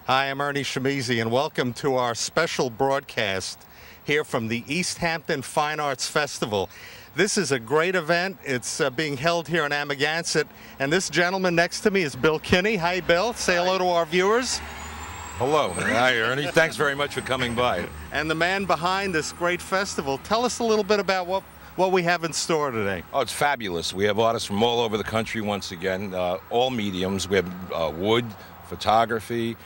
Hi, I'm Ernie Shimizi, and welcome to our special broadcast here from the East Hampton Fine Arts Festival. This is a great event. It's being held here in Amagansett, and this gentleman next to me is Bill Kinney. Hi, Bill. Say hello to our viewers. Hello. Hi, Ernie. Thanks very much for coming by. And the man behind this great festival. Tell us a little bit about what we have in store today. Oh, it's fabulous. We have artists from all over the country once again, all mediums. We have wood, photography,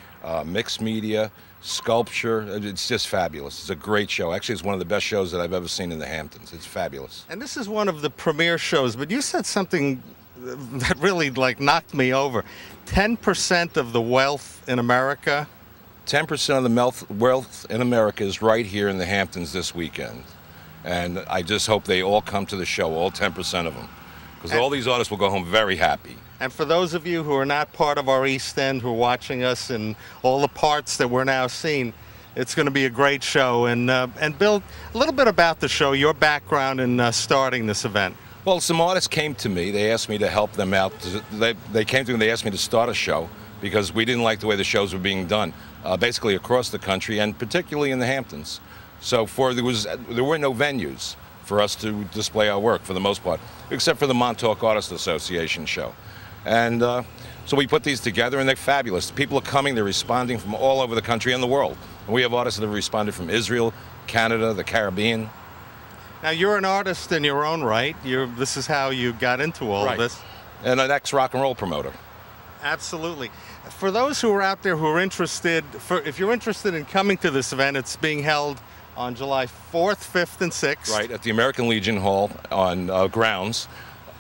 mixed media, sculpture. It's just fabulous. It's a great show. Actually, it's one of the best shows that I've ever seen in the Hamptons. It's fabulous. And this is one of the premier shows, but you said something that really knocked me over. 10% of the wealth in America. 10% of the wealth in America is right here in the Hamptons this weekend. And I just hope they all come to the show, all 10% of them. Because all these artists will go home very happy. And for those of you who are not part of our East End, who are watching us in all the parts that we're now seeing, it's going to be a great show. And Bill, a little bit about the show, your background in starting this event. Well, some artists came to me. They asked me to help them out. They came to me and they asked me to start a show because we didn't like the way the shows were being done, basically across the country and particularly in the Hamptons. So there were no venues for us to display our work for the most part, except for the Montauk Artists Association show. And so we put these together, and they're fabulous. People are coming, they're responding from all over the country and the world. And we have artists that have responded from Israel, Canada, the Caribbean. Now, you're an artist in your own right. This is how you got into all of this. And an ex-rock and roll promoter. Absolutely. For those who are out there who are interested, if you're interested in coming to this event, it's being held on July 4th, 5th, and 6th. Right, at the American Legion Hall on grounds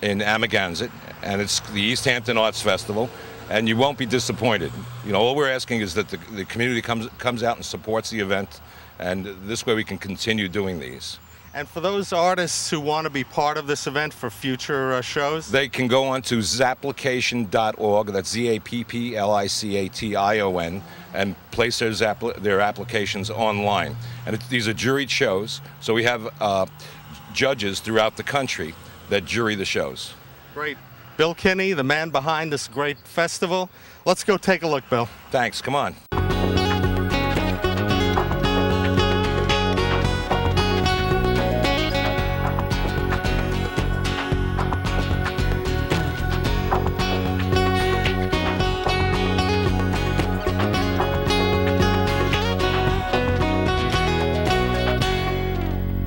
in Amagansett, and it's the East Hampton Arts Festival, and you won't be disappointed. You know, all we're asking is that the community comes out and supports the event, and this way we can continue doing these. And for those artists who want to be part of this event for future shows? They can go on to zapplication.org, that's ZAPPLICATION, and place their applications online. And these are juried shows, so we have judges throughout the country that jury the shows. Great. Bill Kinney, the man behind this great festival. Let's go take a look, Bill. Thanks. Come on.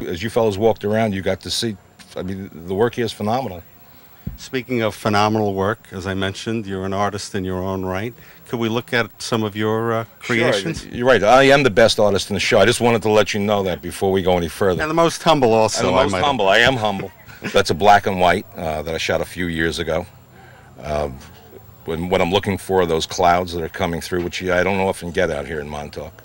As you fellows walked around, you got to see, I mean, the work here is phenomenal. Speaking of phenomenal work, as I mentioned, you're an artist in your own right. Could we look at some of your creations? Sure. You're right. I am the best artist in the show. I just wanted to let you know that before we go any further. And the most humble also. And the most humble. I am humble. That's a black and white that I shot a few years ago. What I'm looking for are those clouds that are coming through, which I don't often get out here in Montauk.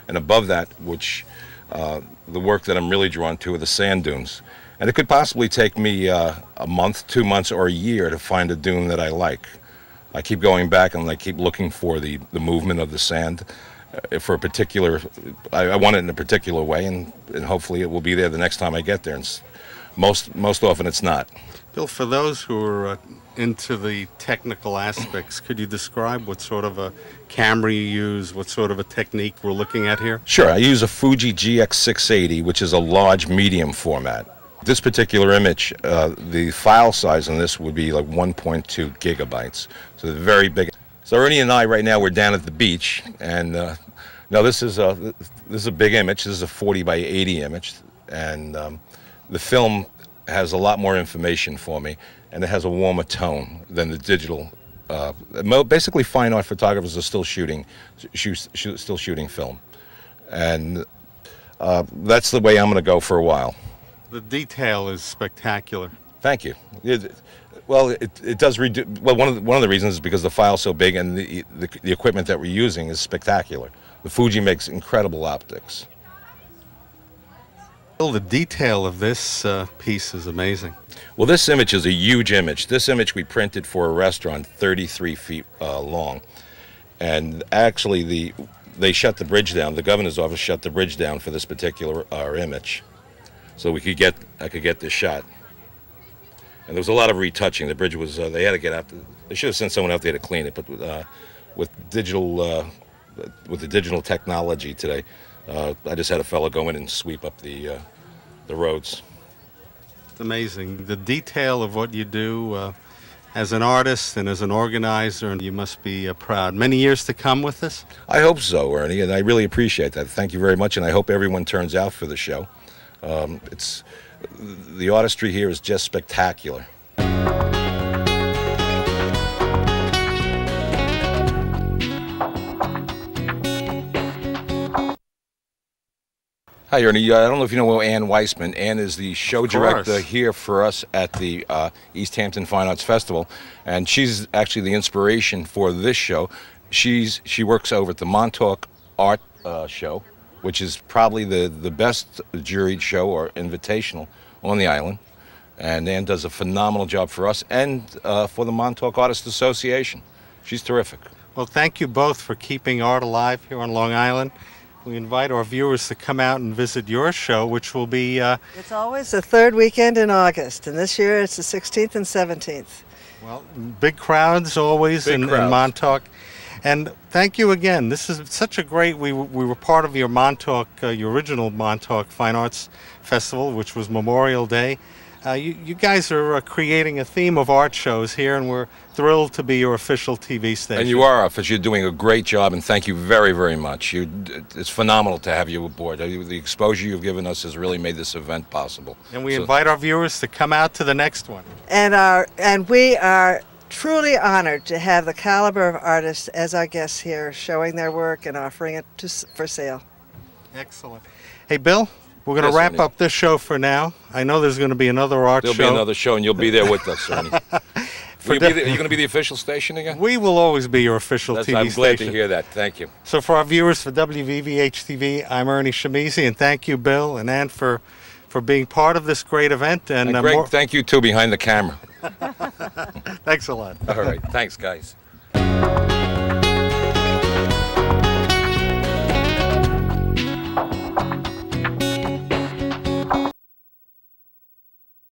And above that, which the work that I'm really drawn to are the sand dunes. And it could possibly take me a month, 2 months, or a year to find a dune that I like. I keep going back and I keep looking for the movement of the sand for a particular, I want it in a particular way, and hopefully it will be there the next time I get there. And most often it's not. Bill, for those who are into the technical aspects, could you describe what sort of a camera you use, what sort of a technique we're looking at here? Sure. I use a Fuji GX680, which is a large medium format. This particular image, the file size on this would be like 1.2 gigabytes. So they're very big. So Ernie and I right now, we're down at the beach, and now this is a big image. This is a 40 by 80 image, and the film has a lot more information for me, and it has a warmer tone than the digital. Basically, fine art photographers are still shooting film, and that's the way I'm going to go for a while. The detail is spectacular. Thank you. It does redo. Well, one of the reasons is because the file's so big, and the equipment that we're using is spectacular. The Fuji makes incredible optics. Well, the detail of this piece is amazing. Well, this image is a huge image. This image we printed for a restaurant 33 feet long, and actually they shut the bridge down. The governor's office shut the bridge down for this particular image, so I could get this shot. And there was a lot of retouching. The bridge was, they had to get out. They should have sent someone out there to clean it, but with digital with the digital technology today. I just had a fellow go in and sweep up the roads. It's amazing. The detail of what you do as an artist and as an organizer, and you must be proud. Many years to come with this? I hope so, Ernie, and I really appreciate that. Thank you very much, and I hope everyone turns out for the show. The artistry here is just spectacular. Hi, Ernie. I don't know if you know Ann Weissman. Ann is the show director here for us at the East Hampton Fine Arts Festival, and she's actually the inspiration for this show. She works over at the Montauk Art Show, which is probably the best juried show or invitational on the island. And Ann does a phenomenal job for us and for the Montauk Artists Association. She's terrific. Well, thank you both for keeping art alive here on Long Island. We invite our viewers to come out and visit your show, which will be... It's always the third weekend in August, and this year it's the 16th and 17th. Well, big crowds always in Montauk. And thank you again. This is such a great... We were part of your Montauk, your original Montauk Fine Arts Festival, which was Memorial Day. You guys are creating a theme of art shows here, and we're thrilled to be your official TV station. And you are, you're doing a great job, and thank you very, very much. It's phenomenal to have you aboard. The exposure you've given us has really made this event possible. And we invite our viewers to come out to the next one. And we are truly honored to have the caliber of artists as our guests here, showing their work and offering it for sale. Excellent. Hey, Bill? We're going to wrap up this show for now. I know there's going to be another art show. There'll be another show, and you'll be there with us, Ernie. Are you going to be the official station again? We will always be your official TV station. I'm glad to hear that. Thank you. So for our viewers for WVVH-TV, I'm Ernie Shimizi, and thank you, Bill and Ann, for being part of this great event. And Greg, thank you, too, behind the camera. Thanks a lot. All right. Thanks, guys.